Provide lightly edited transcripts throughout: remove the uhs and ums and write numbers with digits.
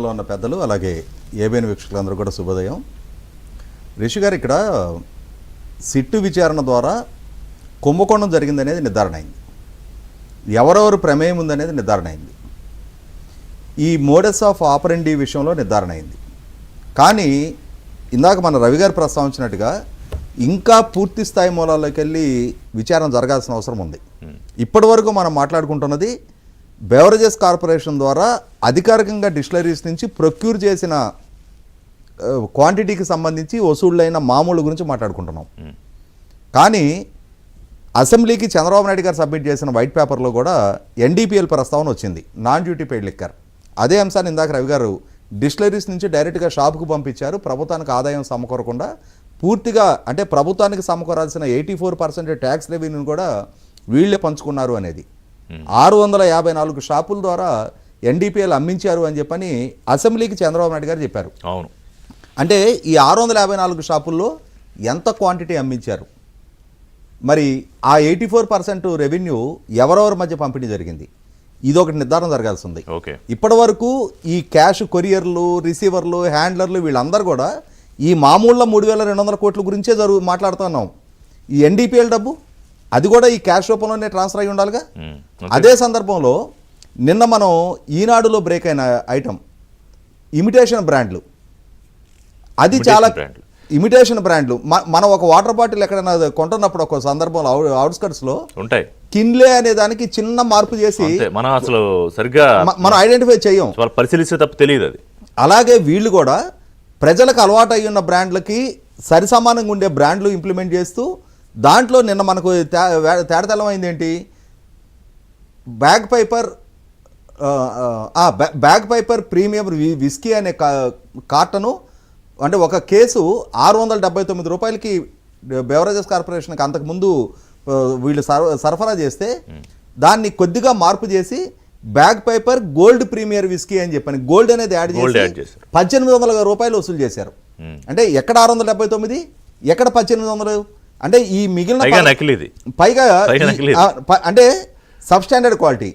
లో ఉన్న పెద్దలు అలాగే ఏబిఎన్ వీక్షకులందరూ కూడా శుభోదయం. రిషి గారు, ఇక్కడ సిట్టు విచారణ ద్వారా కుంభకోణం జరిగిందనేది నిర్ధారణ అయింది, ఎవరెవరు ప్రమేయం ఉందనేది నిర్ధారణ అయింది, ఈ మోడస్ ఆఫ్ ఆపరెండి విషయంలో నిర్ధారణ అయింది. కానీ ఇందాక మన రవి గారు ప్రస్తావించినట్టుగా ఇంకా పూర్తి స్థాయి మూలాల్లోకి వెళ్ళి విచారణ జరగాల్సిన అవసరం ఉంది. ఇప్పటి వరకు మనం మాట్లాడుకుంటున్నది బెవరేజెస్ కార్పొరేషన్ ద్వారా అధికారికంగా డిస్టిలరీస్ నుంచి ప్రొక్యూర్ చేసిన క్వాంటిటీకి సంబంధించి వసూళ్ళైన మామూలు గురించి మాట్లాడుకుంటున్నాం. కానీ అసెంబ్లీకి చంద్రబాబు నాయుడు గారు సబ్మిట్ చేసిన వైట్ పేపర్లో కూడా ఎన్డీపీఎల్ ప్రస్తావన వచ్చింది, నాన్ డ్యూటీ పెయిడ్ లిక్కర్. అదే అంశాన్ని ఇందాక రవి గారు డిస్టిలరీస్ నుంచి డైరెక్ట్గా షాపుకు పంపించారు. ప్రభుత్వానికి ఆదాయం సమకూరకుండా పూర్తిగా, అంటే ప్రభుత్వానికి సమకూరాల్సిన 84% ట్యాక్స్ రెవెన్యూని కూడా వీళ్ళే పంచుకున్నారు అనేది. 654 షాపుల ద్వారా ఎన్డీపీఎల్ అమ్మించారు అని చెప్పని అసెంబ్లీకి చంద్రబాబు నాయుడు గారు చెప్పారు. అవును, అంటే ఈ 654 షాపుల్లో ఎంత క్వాంటిటీ అమ్మించారు, మరి ఆ 84% రెవెన్యూ ఎవరెవరి మధ్య పంపిణీ జరిగింది, ఇదొకటి నిర్ధారణ జరగాల్సి ఉంది. ఇప్పటి వరకు ఈ క్యాష్ కొరియర్లు, రిసీవర్లు, హ్యాండ్లర్లు వీళ్ళందరూ కూడా ఈ మామూళ్ళ 3200 కోట్ల గురించే మాట్లాడుతున్నాం. ఈ ఎన్డీపీఎల్ డబ్బు అది కూడా ఈ క్యాష్ రూపంలోనే ట్రాన్స్ఫర్ అయ్యి ఉండాలిగా. అదే సందర్భంలో నిన్న మనం ఈనాడులో బ్రేక్ అయిన ఐటమ్ ఇమిటేషన్ బ్రాండ్లు, అది చాలా ఇమిటేషన్ బ్రాండ్లు. మనం ఒక వాటర్ బాటిల్ ఎక్కడైనా కొంటున్నప్పుడు ఒక సందర్భంలో అవుట్స్కట్స్లో ఉంటాయి, కిన్లే అనే దానికి చిన్న మార్పు చేసి మనం అసలు సరిగ్గా మనం ఐడెంటిఫై చేయం, పరిశీలిస్తే తప్ప తెలియదు అది. అలాగే వీళ్ళు కూడా ప్రజలకు అలవాటు అయ్యి ఉన్న బ్రాండ్లకి సరి సమానంగా ఉండే బ్రాండ్లు ఇంప్లిమెంట్ చేస్తూ దాంట్లో నిన్న మనకు తేడతెల్లం అయింది ఏంటి, బ్యాగ్ పైపర్ ప్రీమియం విస్కీ అనే కార్టను, అంటే ఒక కేసు 679 రూపాయలకి బెవరేజెస్ కార్పొరేషన్కి అంతకుముందు వీళ్ళు సరఫరా చేస్తే దాన్ని కొద్దిగా మార్పు చేసి Bagpiper gold premier whisky అని చెప్పని గోల్డ్ అనేది యాడ్ చేసి 1800 రూపాయలు వసూలు చేశారు. అంటే ఎక్కడ 679, ఎక్కడ 1800, అంటే ఈ మిగిలిన పైగా అంటే సబ్ స్టాండర్డ్ క్వాలిటీ.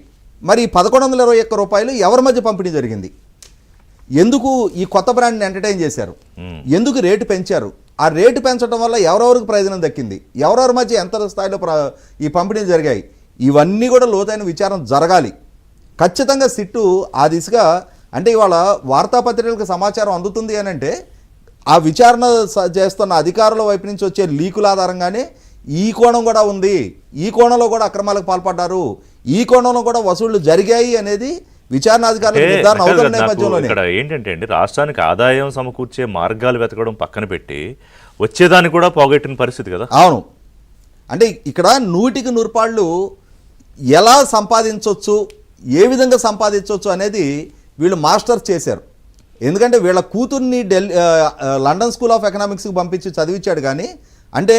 మరి 1121 రూపాయలు ఎవరి మధ్య పంపిణీ జరిగింది, ఎందుకు ఈ కొత్త బ్రాండ్ని ఎంటర్టైన్ చేశారు, ఎందుకు రేటు పెంచారు, ఆ రేటు పెంచడం వల్ల ఎవరెవరికి ప్రయోజనం దక్కింది, ఎవరెవరి మధ్య ఎంత స్థాయిలో ఈ పంపిణీ జరిగాయి, ఇవన్నీ కూడా లోతైన విచారణ జరగాలి. ఖచ్చితంగా సిట్టు ఆ దిశగా, అంటే ఇవాళ వార్తాపత్రికలకు సమాచారం అందుతుంది అని అంటే ఆ విచారణ చేస్తున్న అధికారుల వైపు నుంచి వచ్చే లీకుల ఆధారంగానే ఈ కోణం కూడా ఉంది, ఈ కోణంలో కూడా అక్రమాలకు పాల్పడ్డారు, ఈ కోణంలో కూడా వసూళ్లు జరిగాయి అనేది విచారణాధికారులు నిర్ధారణ అవుతున్న నేపథ్యంలో ఇక్కడ ఏంటంటే అండి, రాష్ట్రానికి ఆదాయం సమకూర్చే మార్గాలు వెతకడం పక్కన పెట్టి వచ్చేదాన్ని కూడా పోగొట్టిన పరిస్థితి కదా. అవును, అంటే ఇక్కడ 100కి 100 పాళ్ళు ఎలా సంపాదించవచ్చు, ఏ విధంగా సంపాదించవచ్చు అనేది వీళ్ళు మాస్టర్స్ చేశారు. ఎందుకంటే వీళ్ళ కూతుర్ని లండన్ స్కూల్ ఆఫ్ ఎకనామిక్స్కి పంపించి చదివించాడు. కానీ అంటే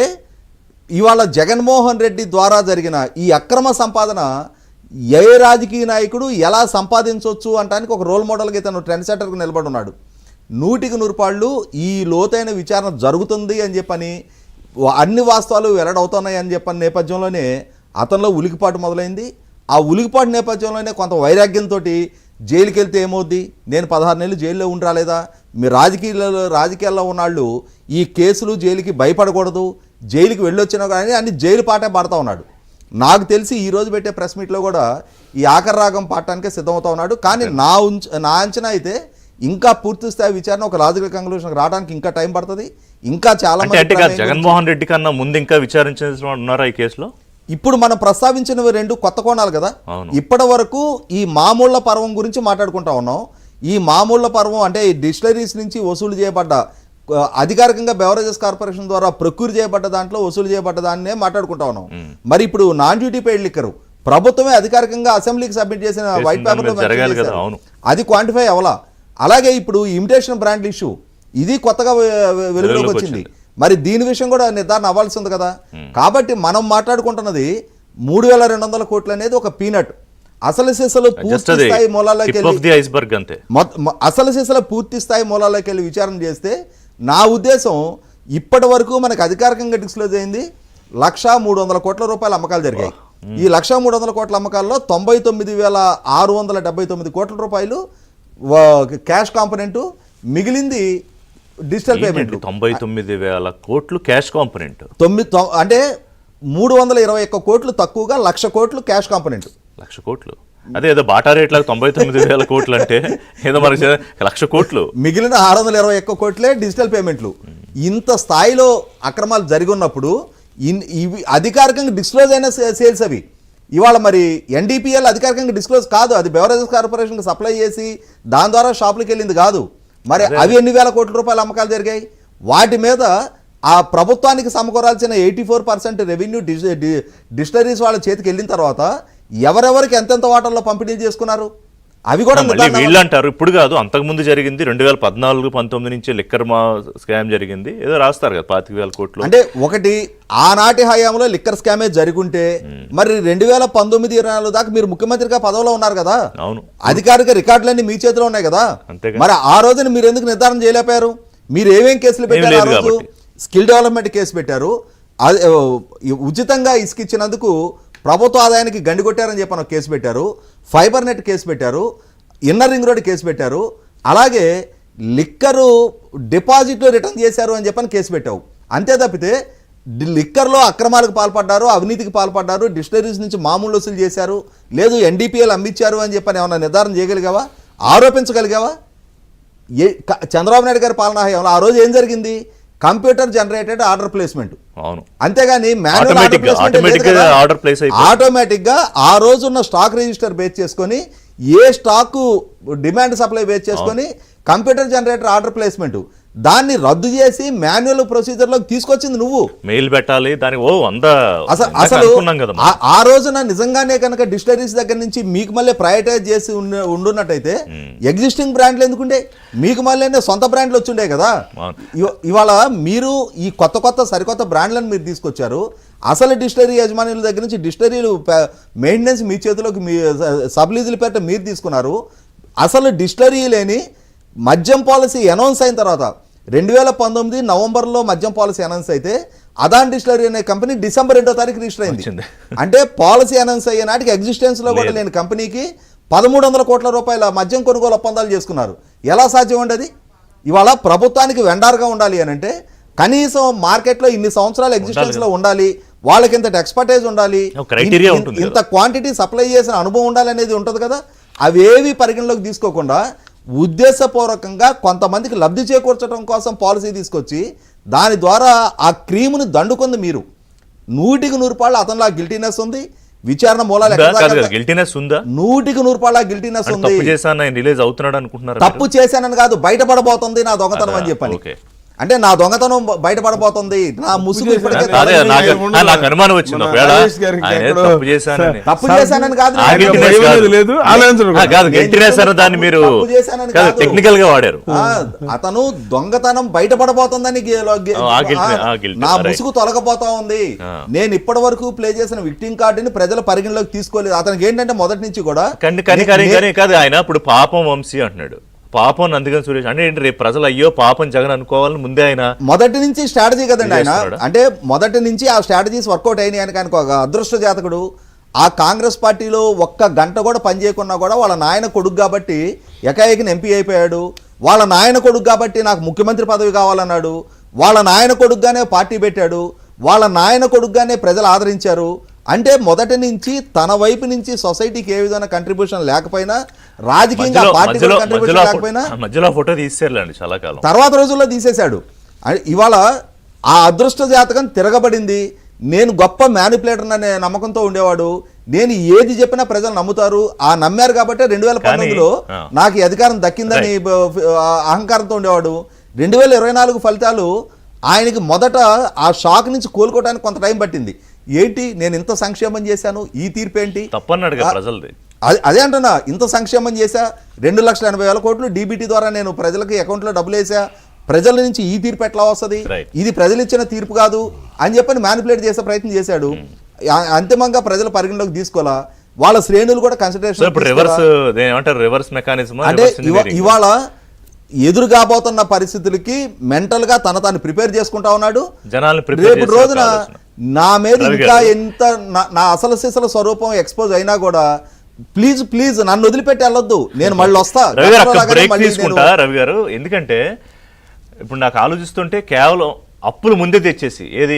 ఇవాళ జగన్మోహన్ రెడ్డి ద్వారా జరిగిన ఈ అక్రమ సంపాదన ఏ రాజకీయ నాయకుడు ఎలా సంపాదించవచ్చు అనడానికి ఒక రోల్ మోడల్గా ఇతను ట్రెండ్ సెటర్కు నిలబడి ఉన్నాడు. 100కి 100 పాళ్ళు ఈ లోతైన విచారణ జరుగుతుంది అని చెప్పని, అన్ని వాస్తవాలు వెల్లడవుతున్నాయి అని చెప్పని నేపథ్యంలోనే అతనిలో ఉలికిపాటు మొదలైంది. ఆ ఉలికిపాటు నేపథ్యంలోనే కొంత వైరాగ్యంతో జైలుకి వెళ్తే ఏమవుద్ది, నేను 16 నెలలు జైల్లో ఉండి రాలేదా, మీ రాజకీయాల్లో ఉన్నాళ్ళు ఈ కేసులు జైలుకి భయపడకూడదు, జైలుకి వెళ్ళొచ్చినా కానీ అన్ని జైలు పాటే పాడుతూ ఉన్నాడు. నాకు తెలిసి ఈరోజు పెట్టే ప్రెస్ మీట్లో కూడా ఈ ఆఖరి రాగం పాడటానికే సిద్ధమవుతా ఉన్నాడు. కానీ నా అంచనా అయితే ఇంకా పూర్తి స్థాయి విచారణ ఒక లాజికల్ కంక్లూషన్ రావడానికి ఇంకా టైం పడుతుంది. ఇంకా చాలా మంది జగన్మోహన్ రెడ్డి కన్నా ముందు ఇంకా విచారించాల్సిన ఉన్నారా ఈ కేసులో? ఇప్పుడు మనం ప్రస్తావించినవి 2 కొత్త కోణాలు కదా. ఇప్పటి వరకు ఈ మామూళ్ళ పర్వం గురించి మాట్లాడుకుంటా ఉన్నాం. ఈ మామూళ్ళ పర్వం అంటే ఈ డిస్టిలరీస్ నుంచి వసూలు చేయబడ్డ, అధికారికంగా బెవరేజెస్ కార్పొరేషన్ ద్వారా ప్రొక్యూర్ చేయబడ్డ దాంట్లో వసూలు చేయబడ్డ దాన్నే మాట్లాడుకుంటా ఉన్నాం. మరి ఇప్పుడు నాన్ డ్యూటీ పెయిడ్ లిక్కర్ ప్రభుత్వమే అధికారికంగా అసెంబ్లీకి సబ్మిట్ చేసిన వైట్ పేపర్ అది క్వాంటిఫై అవ్వాలా. అలాగే ఇప్పుడు ఇమిటేషన్ బ్రాండ్ ఇష్యూ ఇది కొత్తగా వెలుగులోకి వచ్చింది. మరి దీని విషయం కూడా నిర్ధారణ అవ్వాల్సి ఉంది కదా. కాబట్టి మనం మాట్లాడుకుంటున్నది 3200 కోట్లు అనేది ఒక పీనట్. అసలు సిసలు పూర్తి స్థాయి మూలాల్లోకి వెళ్ళి విచారణ చేస్తే నా ఉద్దేశం ఇప్పటి వరకు మనకు అధికారికంగా డిస్క్లోజ్ అయింది 1,300 కోట్ల రూపాయల అమ్మకాలు జరిగాయి. ఈ 1,300 కోట్ల అమ్మకాల్లో 99,679 కోట్ల రూపాయలు క్యాష్ కాంపోనెంట్, మిగిలింది డిజిటల్ పేమెంట్. 99,000 కోట్లు క్యాష్ కాంపోనెంట్, అంటే 321 కోట్లు తక్కువగా 1,00,000 కోట్లు క్యాష్ కాంపోనెంట్. 1,00,000 కోట్లు అదే ఏదో బాటా రేట్ లాగా 99,000 కోట్లు అంటే ఏదో మనకి 1,00,000 కోట్లు, మిగిలిన 621 కోట్లే డిజిటల్ పేమెంట్లు. ఇంత స్థాయిలో అక్రమాలు జరిగి ఉన్నప్పుడు ఇవి అధికారికంగా డిస్క్లోజ్ అయిన సేల్స్ అవి. ఇవాళ మరి ఎన్డీపీఎల్ అధికారికంగా డిస్క్లోజ్ కాదు, అది బెవరేజెస్ కార్పొరేషన్కి సప్లై చేసి దాని ద్వారా షాపులకు వెళ్ళింది కాదు. మరి అవి ఎన్ని వేల కోట్ల రూపాయల అమ్మకాలు జరిగాయి? వాటి మీద ఆ ప్రభుత్వానికి సమకూరాల్సిన 84% రెవెన్యూ డిస్టరీస్ వాళ్ళ చేతికి వెళ్ళిన తర్వాత ఎవరెవరికి ఎంతెంత వాటాల్లో పంపిణీ చేసుకున్నారు అవి కూడా మళ్ళీ వీళ్ళు అంటారు. ఇప్పుడు కాదు, అంతకుముందు జరిగింది 2014-19 నుంచి లిక్కర్ స్కామ్ జరిగింది ఏదో రాస్తారు కదా 25,000 కోట్లు. అంటే ఒకటి ఆనాటి హయాంలో లిక్కర్ స్కామే జరుగుంటే మరి 2019-24 దాకా మీరు ముఖ్యమంత్రిగా పదవిలో ఉన్నారు కదా, అవును, అధికారిక రికార్డులన్నీ మీ చేతిలో ఉన్నాయి కదా, మరి ఆ రోజున మీరు ఎందుకు నిర్ధారణ చేయలేపారు? మీరు ఏమేం కేసులు పెట్టారు? ఆ రోజు స్కిల్ డెవలప్మెంట్ కేసు పెట్టారు, ఉచితంగా ఇసుకిచ్చినందుకు ప్రభుత్వ ఆదాయానికి గండి కొట్టారని చెప్పి కేసు పెట్టారు, ఫైబర్ నెట్ కేసు పెట్టారు, ఇన్నర్ రింగ్ రోడ్ కేసు పెట్టారు, అలాగే లిక్కరు డిపాజిట్లు రిటర్న్ చేశారు అని చెప్పని కేసు పెట్టావు. అంతే తప్పితే లిక్కర్లో అక్రమాలకు పాల్పడ్డారు, అవినీతికి పాల్పడ్డారు, డిస్టరీస్ నుంచి మామూలు వసూలు చేశారు, లేదు ఎన్డీపీఎల్ అమ్మించారు అని చెప్పని ఏమన్నా నిర్ధారణ చేయగలిగావా? ఆరోపించగలిగావా? చంద్రబాబు నాయుడు గారి పాలనా హయాంలో ఆ రోజు ఏం జరిగింది? Computer generated order placement. అవును, అంతేగాని ఆటోమేటిక్ గా ఆ రోజున్న స్టాక్ రిజిస్టర్ బేస్ చేసుకొని ఏ స్టాక్ డిమాండ్ సప్లై బేస్ చేసుకొని కంప్యూటర్ జనరేటర్ ఆర్డర్ ప్లేస్మెంట్ దాన్ని రద్దు చేసి మాన్యువల్ ప్రొసీజర్ లోకి తీసుకొచ్చింది నువ్వు. మెయిల్ పెట్టాలి దానికి అసలు ఆ రోజున నిజంగానే కనుక డిస్టరీస్ దగ్గర నుంచి మీకు మళ్ళీ ప్రయారిటైజ్ చేసి ఉండున్నట్టయితే ఎగ్జిస్టింగ్ బ్రాండ్లు ఎందుకుండే? మీకు మళ్ళీ సొంత బ్రాండ్లు వచ్చిండే కదా. ఇవాళ మీరు ఈ కొత్త సరికొత్త బ్రాండ్లను మీరు తీసుకొచ్చారు. అసలు డిస్టరీ యజమానుల దగ్గర నుంచి డిస్టరీలు మెయింటెనెన్స్ మీ చేతిలోకి సబ్లీజుల పేట మీరు తీసుకున్నారు. అసలు డిస్టరీ లేని మద్యం పాలసీ అనౌన్స్ అయిన తర్వాత 2019 నవంబర్లో మద్యం పాలసీ అనౌన్స్ అయితే అదాన్ డిస్టరీ అనే కంపెనీ డిసెంబర్ 2వ తారీఖు రిజిస్టర్ అయింది. అంటే పాలసీ అనౌన్స్ అయ్యే నాటికి ఎగ్జిస్టెన్స్ లో కూడా లేని కంపెనీకి 1,300 కోట్ల రూపాయల మద్యం కొనుగోలు ఒప్పందాలు చేసుకున్నారు. ఎలా సాధ్యం ఉండదు? ఇవాళ ప్రభుత్వానికి వెండార్గా ఉండాలి అని అంటే కనీసం మార్కెట్లో ఇన్ని సంవత్సరాలు ఎగ్జిస్టెన్స్ లో ఉండాలి, వాళ్ళకి ఇంత ఎక్స్పర్టైజ్ ఉండాలి, ఇంత క్వాంటిటీ సప్లై చేసిన అనుభవం ఉండాలి అనేది ఉంటుంది కదా. అవేవి పరిగణలోకి తీసుకోకుండా ఉద్దేశపూర్వకంగా కొంతమందికి లబ్ధి చేకూర్చడం కోసం పాలసీ తీసుకొచ్చి దాని ద్వారా ఆ క్రీముని దండుకుంది మీరు. 100% అతనిలా గిల్టీనెస్ ఉంది. విచారణ మూలాలు 100% గిల్టీనెస్ ఉంది. తప్పు చేశానని కాదు, బయటపడబోతుంది నా దొంగతనం అని చెప్పని. అంటే నా దొంగతనం బయటపడబోతుంది, నా ముసుగు నాకు అనుమానం వచ్చింది తప్పు చేశానని కాదు, టెక్నికల్ గా వాడారు. అతను దొంగతనం బయటపడబోతుందని నా ముసుగు తొలగపోతా ఉంది. నేను ఇప్పటి వరకు ప్లే చేసిన విక్టింగ్ కార్డుని ప్రజల పరిగణలోకి తీసుకోలేదు. అతనికి ఏంటంటే మొదటి నుంచి కూడా కాదు, ఆయన ఇప్పుడు పాపం వంశీ అంటున్నాడు. పాపం నందిగం సురేష్ అంటే ఏంటి? రేపు ప్రజలు అయ్యో పాపం జగన్ అనుకోవాలని ముందే ఆయన మొదటి నుంచి స్ట్రాటజీ కదండి. ఆయన అంటే మొదటి నుంచి ఆ స్ట్రాటజీస్ వర్కౌట్ అయినాయి. ఆయనకు ఒక అదృష్ట జాతకుడు. ఆ కాంగ్రెస్ పార్టీలో ఒక్క గంట కూడా పనిచేయకున్నా కూడా వాళ్ళ నాయన కొడుకు కాబట్టి ఏకాఏకిని ఎంపీ అయిపోయాడు. వాళ్ళ నాయన కొడుకు కాబట్టి నాకు ముఖ్యమంత్రి పదవి కావాలన్నాడు. వాళ్ళ నాయన కొడుకుగానే పార్టీ పెట్టాడు. వాళ్ళ నాయన కొడుకుగానే ప్రజలు ఆదరించారు. అంటే మొదటి నుంచి తన వైపు నుంచి సొసైటీకి ఏ విధమైన కంట్రిబ్యూషన్ లేకపోయినా, రాజకీయంగా పార్టీ కంట్రిబ్యూషన్ లేకపోయినా మధ్యలో ఫోటో తీసేయాలండి చాలా కాలం తర్వాత రోజుల్లో తీసేశాడు. ఇవాళ ఆ అదృష్ట జాతకం తిరగబడింది. నేను గొప్ప మ్యానిపులేటర్ అనే నమ్మకంతో ఉండేవాడు. నేను ఏది చెప్పినా ప్రజలు నమ్ముతారు. ఆ నమ్మారు కాబట్టి 2019లో నాకు ఈ అధికారం దక్కిందని అహంకారంతో ఉండేవాడు. 2024 ఫలితాలు ఆయనకి మొదట ఆ షాక్ నుంచి కోలుకోవడానికి కొంత టైం పట్టింది. ఏంటి నేను ఇంత సంక్షేమం చేశాను, ఈ తీర్పు ఏంటి తప్పన్నాడు ప్రజలది. అదే అంటున్నా, ఇంత సంక్షేమం చేశా, 2,80,000 కోట్లు డీబీటీ ద్వారా నేను ప్రజలకి అకౌంట్లో డబ్బులు వేసా, ప్రజల నుంచి ఈ తీర్పు ఎట్లా వస్తుంది, ఇది ప్రజలు ఇచ్చిన తీర్పు కాదు అని చెప్పని మ్యానిపులేట్ చేసే ప్రయత్నం చేశాడు. అంతిమంగా ప్రజల పరిగణలోకి తీసుకోవాలా, వాళ్ళ శ్రేణులు కూడా కన్సిడరేషన్. అంటే ఇవాళ ఎదురు కాబోతున్న పరిస్థితులకి మెంటల్ గా తాను ప్రిపేర్ చేసుకుంటా ఉన్నాడు. రేపు రోజున నా మీద ఇంకా ఎంత నా అసలు సిసల స్వరూపం ఎక్స్పోజ్ అయినా కూడా ప్లీజ్ ప్లీజ్ నన్ను వదిలిపెట్టి వెళ్ళొద్దు, నేను మళ్ళీ వస్తా. రవి గారు గతంలో బ్రేక్ మళ్ళీ తీసుకుంటా. రవి గారు, ఎందుకంటే ఇప్పుడు నాకు ఆలోచిస్తుంటే కేవలం అప్పులు ముందే తెచ్చేసి ఏది